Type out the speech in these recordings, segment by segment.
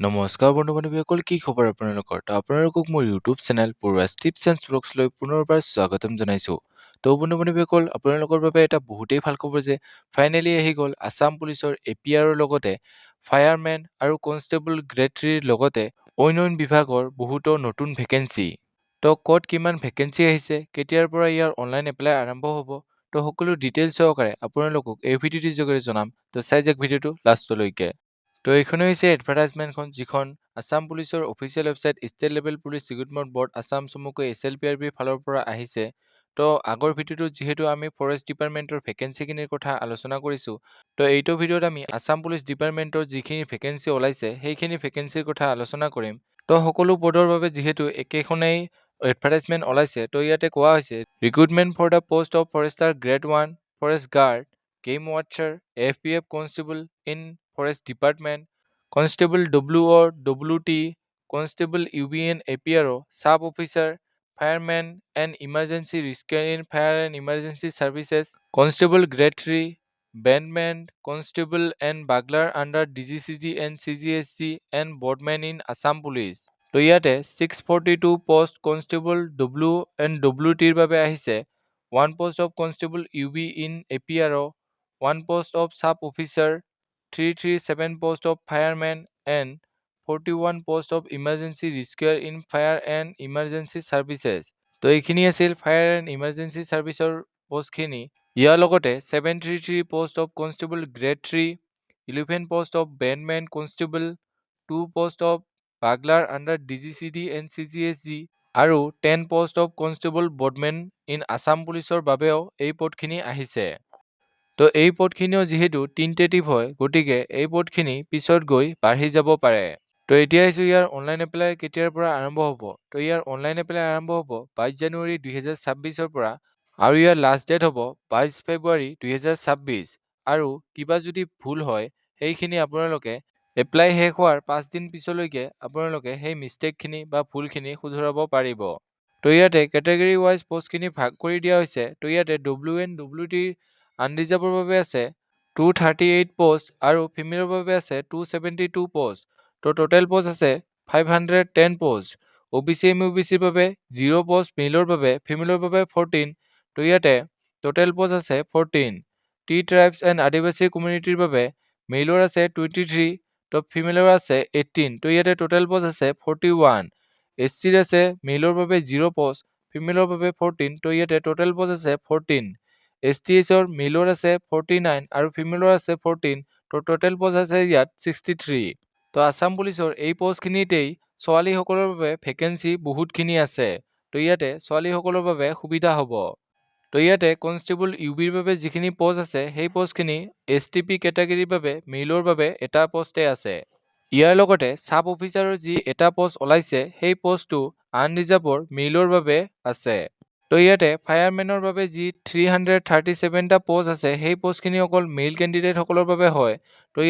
নমস্কাৰ বন্ধু-বান্ধৱীসকল, কি খবৰ আপোনালোকৰ? আপোনালোকক মোৰ ইউটিউব চেনেল পৰুৱাছ টিপছ এণ্ড ব্লগছলৈ পুনৰবাৰ স্বাগতম জনাইছোঁ। বন্ধু-বান্ধৱীসকল, আপোনালোকৰ বাবে এটা বহুতেই ভাল খবৰ যে ফাইনেলি আহি গ'ল আছাম পুলিচৰ APRৰ লগতে ফায়াৰমেন আৰু কনষ্টেবল গ্ৰেড 3ৰ লগতে অন্য বিভাগৰ বহুতো নতুন ভেকেঞ্চি। ক'ত কিমান ভেকেঞ্চি আহিছে, কেতিয়াৰ পৰা ইয়াৰ অনলাইন এপ্লাই আৰম্ভ হ'ব, সকলো ডিটেইলছ সহকাৰে আপোনালোকক এই ভিডিঅ'টিৰ যোগেৰে জনাম। চাই যাওক ভিডিঅ'টো লাষ্টলৈকে। এইখনে হৈছে এডভাৰটাইজমেণ্টখন, যিখন আছাম পুলিচৰ official website state level police recruitment board Assam চমুকৈ SLPRBৰ ফালৰ পৰা আহিছে। আগৰ ভিডিঅ'টোত যিহেতু আমি ফৰেষ্ট ডিপাৰ্টমেণ্টৰ ভেকেঞ্চিখিনিৰ কথা আলোচনা কৰিছোঁ, এইটো ভিডিঅ'ত আমি আছাম পুলিচ ডিপাৰ্টমেণ্টৰ যিখিনি ভেকেঞ্চি ওলাইছে সেইখিনি ভেকেঞ্চিৰ কথা আলোচনা কৰিম। সকলো পদৰ বাবে যিহেতু একেখনেই এডভাৰটাইজমেণ্ট ওলাইছে, ইয়াতে কোৱা হৈছে recruitment for the post of forester grade 1, forest guard, game watcher, FPF constable in forest department, constable WO, WT, constable UBN APRO, sub officer, firemen and emergency rescue in fire and emergency services, constable grade 3, bandsmen, constable and bugler under DGCG and CGSG and boatmen in Assam police. ইয়াতে 642 post constable W and WTৰ বাবে আহিছে, 1 post of constable UB in APRO, 1 post of sub officer, 337 post of firemen and 41 post of emergency rescuer in fire and emergency services। এইখিনি আছিল fire and emergency ছাৰ্ভিচৰ পোষ্টখিনি। ইয়াৰ লগতে 733 post of constable grade 3, 11 post of bandman constable, 2 post of baglar under DGCD and CGSG আৰু 10 post of constable boardman in Assam পুলিচৰ বাবেও এই পদখিনি আহিছে। এই পদখিনিও যিহেতু টেন্টেটিভ হয়, গতিকে এই পদখিনি পিছত গৈ বাঢ়ি যাব পাৰে। এতিয়া আহিছোঁ ইয়াৰ অনলাইন এপ্লাই কেতিয়াৰ পৰা আৰম্ভ হ'ব। ইয়াৰ অনলাইন এপ্লাই আৰম্ভ হ'ব 22 জানুৱাৰী 2026ৰ পৰা আৰু ইয়াৰ লাষ্ট ডেট হ'ব 22 ফেব্ৰুৱাৰী 2026। আৰু কিবা যদি ভুল হয়, সেইখিনি আপোনালোকে এপ্লাই শেষ হোৱাৰ 5 দিন পিছলৈকে আপোনালোকে সেই মিষ্টেকখিনি বা ভুলখিনি শুধৰাব পাৰিব। ইয়াতে কেটেগৰী ৱাইজ পোষ্টখিনি ভাগ কৰি দিয়া হৈছে। ইয়াতে WN WTৰ আনৰিজাৰ্ভৰ বাবে আছে 238 পোষ্ট আৰু ফিমেলৰ বাবে আছে 272 পোষ্ট। টোটেল পোষ্ট আছে 510 পোষ্ট। OBC MOBCৰ বাবে 0 পোষ্ট, মেলৰ বাবে, ফিমেলৰ বাবে 14। ইয়াতে টোটেল পোষ্ট আছে 14। টি ট্ৰাইবছ এণ্ড আদিবাসী কমিউনিটিৰ বাবে মেলৰ আছে 23, ফিমেলৰ আছে 18। ইয়াতে টোটেল পোষ্ট আছে 41। SCৰ আছে মেলৰ বাবে 0 পোষ্ট, ফিমেলৰ বাবে 14। ইয়াতে টোটেল পোষ্ট আছে 14। STHৰ মেলৰ আছে 49 আৰু ফিমেলৰ আছে 14। টোটেল পোষ্ট আছে ইয়াত 63। আছাম পুলিচৰ এই পোষ্টখিনিতেই ছোৱালীসকলৰ বাবে ভেকেঞ্চি বহুতখিনি আছে। ইয়াতে ছোৱালীসকলৰ বাবে সুবিধা হ'ব। ইয়াতে কনষ্টেবল UBৰ বাবে যিখিনি পোষ্ট আছে, সেই পোষ্টখিনি STP কেটেগৰীৰ বাবে মেলৰ বাবে এটা পোষ্টে আছে। ইয়াৰ লগতে সাব অফিচাৰৰ যি এটা পোষ্ট ওলাইছে, সেই পোষ্টটো আনৰিজাৰ্ভৰ মেলৰ বাবে আছে। ইয়াতে ফায়াৰমেনৰ বাবে যি 337টা পোষ্ট আছে, সেই পোষ্টখিনি অকল মেল কেণ্ডিডেটসকলৰ বাবে হয়।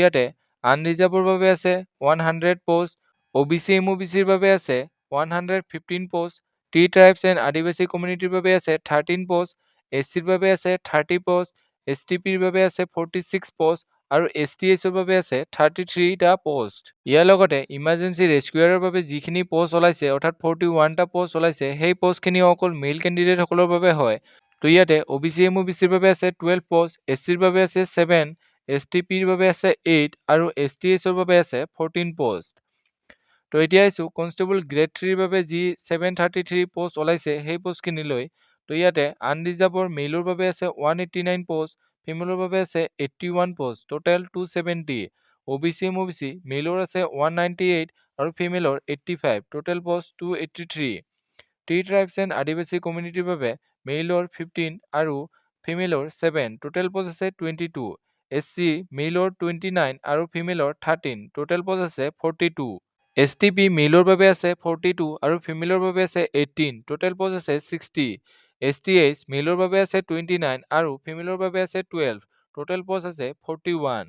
ইয়াতে আনৰিজাৰ্ভৰ বাবে আছে 100 পোষ্ট, OBC MOBCৰ বাবে আছে 115 পোষ্ট, টি ট্ৰাইবছ এণ্ড আদিবাসী কমিউনিটিৰ বাবে আছে 13 পোষ্ট, SCৰ বাবে আছে 30 পোষ্ট, STPৰ বাবে আছে 46 পোষ্ট আৰু STHৰ বাবে আছে 33টা পোষ্ট। ইয়াৰ লগতে ইমাৰ্জেঞ্চি ৰেস্কিউয়াৰৰ বাবে যিখিনি পোষ্ট ওলাইছে, অৰ্থাৎ 41টা পোষ্ট ওলাইছে, সেই পোষ্টখিনি অকল মেল কেণ্ডিডেটসকলৰ বাবে হয়। ইয়াতে OBC MOBCৰ বাবে আছে 12 পোষ্ট, SCৰ বাবে আছে 7, STPৰ বাবে আছে 8 আৰু STHৰ বাবে আছে 14 পোষ্ট। এতিয়া আহিছোঁ কনষ্টেবল গ্ৰেড 3ৰ বাবে যি 733 পোষ্ট ওলাইছে, সেই পোষ্টখিনিলৈ। ইয়াতে আনৰিজাৰ্ভৰ মেলৰ বাবে আছে 189 পোষ্ট, ফিমেলৰ বাবে আছে 81 পোষ্ট, টোটেল 270। OBC MOBC মেলৰ আছে 198 আৰু ফিমেলৰ 85, total post 283। T tribes and আদিবাসী কমিউনিটিৰ বাবে মেলৰ 15 আৰু ফিমেলৰ 7, টোটেল পোষ্ট আছে 22। SC মেলৰ 29 আৰু ফিমেলৰ 13, টোটেল পোষ্ট আছে 42। STP মেলৰ বাবে আছে 42 আৰু ফিমেলৰ বাবে আছে 18, টোটেল পোষ্ট আছে 60। STH মেলৰ বাবে আছে 29 আৰু ফিমেলৰ বাবে আছে 12, টোটেল পোষ্ট আছে 41।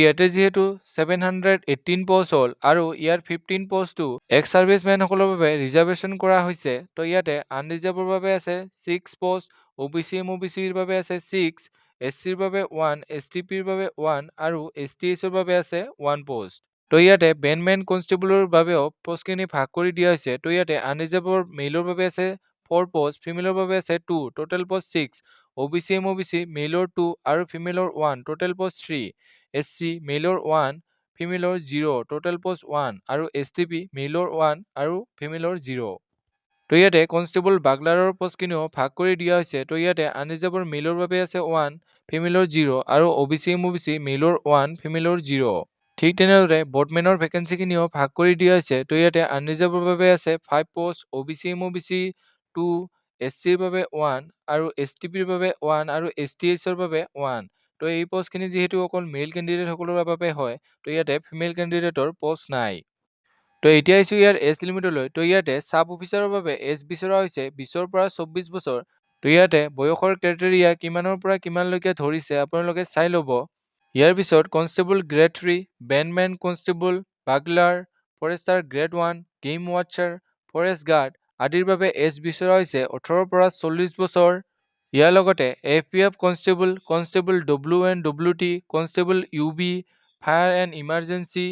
ইয়াতে যিহেতু 718 পোষ্ট হ'ল আৰু ইয়াৰ 15 পোষ্টটো এক্স ছাৰ্ভিচমেনসকলৰ বাবে ৰিজাৰ্ভেশ্যন কৰা হৈছে। ইয়াতে আনৰিজাৰ্ভৰ বাবে আছে 6 পোষ্ট, OBC MOBCৰ বাবে আছে 6, SCৰ বাবে 1, STPৰ বাবে 1 আৰু STHৰ বাবে আছে 1 পোষ্ট। তো ইয়াতে বেনমেন কনষ্টেবলৰ বাবেও পোষ্টখিনি ভাগ কৰি দিয়া হৈছে। তো ইয়াতে আনৰিজাৰ্ভৰ মেইলৰ বাবে আছে 4 পোষ্ট, ফিমেলৰ বাবে আছে 2, টোটেল পোষ্ট 6, OBC MOBC মেইলৰ 2 আৰু ফিমেলৰ 1, total post 3, SC মেইলৰ 1, ফিমেলৰ 0, total post 1 আৰু STP মেইলৰ 1 আৰু ফিমেলৰ 0। তো ইয়াতে কনষ্টেবল বাগলাৰৰ পোষ্টখিনিও ভাগ কৰি দিয়া হৈছে। তো ইয়াতে আনৰিজাৰ্ভৰ মেইলৰ বাবে আছে 1, ফিমেলৰ 0 আৰু OBC MOBC মেইলৰ 1, ফিমেলৰ 0। ঠিক তেনেদৰে বটমেনৰ ভেকেঞ্চিখিনিও ভাগ কৰি দিয়া হৈছে। তো ইয়াতে আনৰিজাৰ্ভৰ বাবে আছে 5 পোষ্ট, OBC MOBC 2, SCৰ বাবে 1 আৰু STPৰ বাবে 1 আৰু STHৰ বাবে 1। তো এই পোষ্টখিনি যিহেতু অকল মেইল কেণ্ডিডেটসকলৰ বাবে হয়, তো ইয়াতে ফিমেল কেণ্ডিডেটৰ পোষ্ট নাই। তো এতিয়া আহিছোঁ ইয়াৰ এজ লিমিটলৈ। তো ইয়াতে চাব অফিচাৰৰ বাবে এজ বিচৰা হৈছে 20ৰ পৰা 24 বছৰ। তো ইয়াতে বয়সৰ ক্ৰাইটেৰিয়া কিমানৰ পৰা কিমানলৈকে ধৰিছে আপোনালোকে চাই ল'ব। ইয়াৰ পিছত কনষ্টেবল গ্ৰেড 3, বেনমেন constable, bugler, forester grade 1, game watcher, forest guard আদিৰ বাবে এজ বিচৰা হৈছে 18ৰ পৰা 40 বছৰ। ইয়াৰ লগতে FPF constable, constable WN/WT, constable UB, fire and emergency,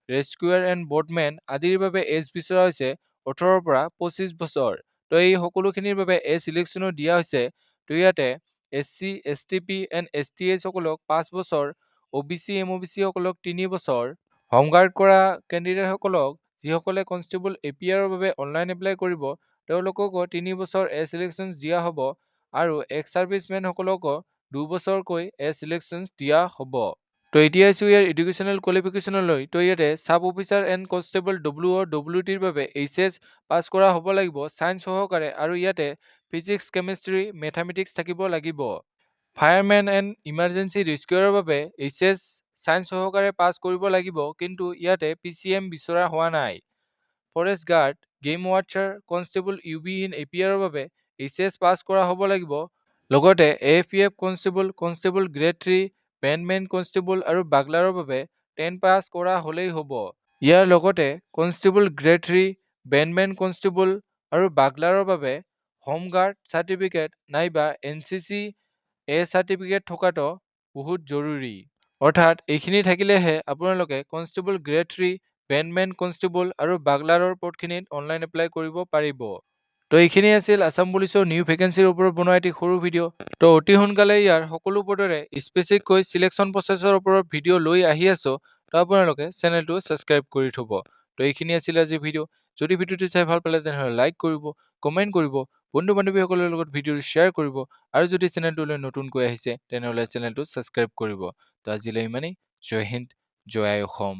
rescuer and boatmen আদিৰ বাবে এজ বিচৰা হৈছে 18ৰ পৰা 25 বছৰ। তো এই সকলোখিনিৰ বাবে এজ চিলেকশ্যনো দিয়া হৈছে। তো ইয়াতে SC, STP এণ্ড STH সকলক 5 বছৰ, OBC MOBC সকলক 3 বছৰ, হোমগাৰ্ড কৰা কেণ্ডিডেটসকলক যিসকলে কনষ্টেবল APR ৰ বাবে অনলাইন এপ্লাই কৰিব তেওঁলোককো 3 বছৰ এজ চিলেকশ্যন দিয়া হ'ব আৰু এক্স ছাৰ্ভিচমেনসকলকো 2 বছৰকৈ এজ চিলেকশ্যন দিয়া হ'ব। তো এতিয়া আহিছোঁ ইয়াৰ এডুকেশ্যনেল কোৱালিফিকেশ্যনলৈ। তো ইয়াতে চাব অফিচাৰ এণ্ড কনষ্টেবল WO WTৰ বাবে HS পাছ কৰা হ'ব লাগিব ছায়েন্স সহকাৰে আৰু ইয়াতে ফিজিক্স, কেমেষ্ট্ৰি, মেথামেটিক্স থাকিব লাগিব। ফায়াৰমেন এণ্ড ইমাৰ্জেঞ্চি ৰেস্কিউৱাৰৰ বাবে HS ছায়েন্স সহকাৰে পাছ কৰিব লাগিব, কিন্তু ইয়াতে PCM বিচৰা হোৱা নাই। Forest guard, game watcher, constable UB in APR ৰ বাবে HS পাছ কৰা হ'ব লাগিব। লগতে AFPF কনষ্টেবল, কনষ্টেবল গ্ৰেড 3, বেনমেন কনষ্টেবল আৰু বাগলাৰৰ বাবে 10 পাছ কৰা হ'লেই হ'ব। ইয়াৰ লগতে কনষ্টেবল গ্ৰেড 3, বেনমেন কনষ্টেবল আৰু বাগলাৰৰ বাবে হোমগাৰ্ড চাৰ্টিফিকেট নাইবা NCC A চাৰ্টিফিকেট থকাটো বহুত জৰুৰী। অৰ্থাৎ এইখিনি থাকিলেহে আপোনালোকে কনষ্টেবল গ্ৰেড 3, বেনমেন কনষ্টেবল আৰু বাগলাৰৰ পদখিনিত অনলাইন এপ্লাই কৰিব পাৰিব। তো এইখিনি আছিল আছাম পুলিচৰ নিউ ভেকেঞ্চিৰ ওপৰত বনোৱা এটি সৰু ভিডিঅ'। তো অতি সোনকালে ইয়াৰ সকলো পদৰে স্পেচিফিককৈ চিলেকশ্যন প্ৰচেছৰ ওপৰত ভিডিঅ' লৈ আহি আছোঁ। তো আপোনালোকে চেনেলটো ছাবস্ক্ৰাইব কৰি থ'ব। তো এইখিনি আছিল আজিৰ ভিডিঅ'। যদি ভিডিঅ'টো চাই ভাল পালে তেনেহ'লে লাইক কৰিব, কমেণ্ট কৰিব, বন্ধু বান্ধৱীসকলৰ লগত ভিডিঅ'টো শ্বেয়াৰ কৰিব আৰু যদি চেনেলটোলৈ নতুনকৈ আহিছে তেনেহ'লে চেনেলটো ছাবস্ক্ৰাইব কৰিব। তো আজিলৈ ইমানেই। জয় হিন্দ, জয় আই অসম।